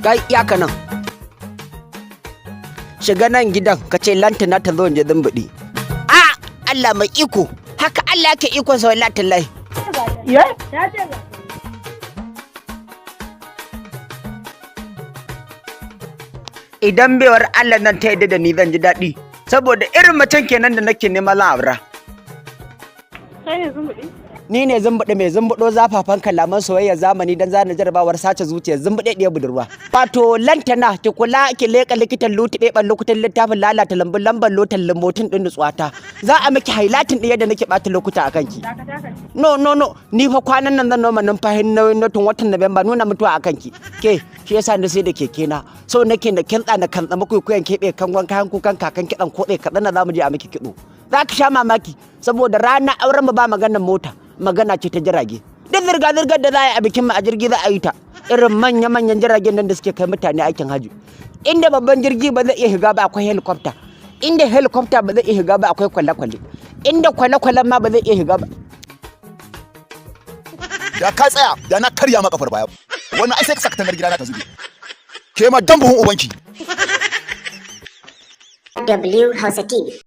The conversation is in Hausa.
Kai iyaka nan. Shiga nan gidan ka ce lantana ta zo in je Zumbudi. Allah mai iko. Haka Allah yake iko sa wallahi tallahi. Ya? Idan baiwar Allah nan ta yadda da ni zan ji daɗi. Saboda irin macen kenan da nake nema zan aura. Kai ne Zumbudi? Ni ne Zumbudi mai zumbudo zafafan kalaman soyayya zamani dan zana jarabawar sace zuciya Zumbudi ɗaya budurwa. Wato lantana ki kula ki leka likitan lutube ban lokutan littafin lalata lambun lamban lotan lambotin din nutsuwata. Za a miki hailatin ɗaya da nake bata lokuta akan ki. No ni fa kwanan nan zan noma numfahin na tun watan Nuwamba nuna mutuwa akan ki. Ke shi yasa na sai da keke na. So nake na kintsa na kantsa muku kuyan kebe kangon kayan kukan kakan kidan kode kadan na zamu je a miki kido. Za ka sha mamaki saboda rana auren mu ba maganar mota. Magana ce ta jirage. Duk zirga-zirgar da za a yi a bikin mu a jirgi za a yi ta. Irin manya-manyan jiragen nan da suke kai mutane aikin haji. Inda babban jirgi ba zai iya higa ba akwai helicopter. Inda helicopter ba zai iya higa ba akwai kwale-kwale. Inda kwale-kwalen ma ba zai iya higa ba. Da ka tsaya da na karya maka kafar baya. Wannan ai sai ka saka tangar gidana ta zube. Ke ma dan buhun ubanki. W Hausa TV.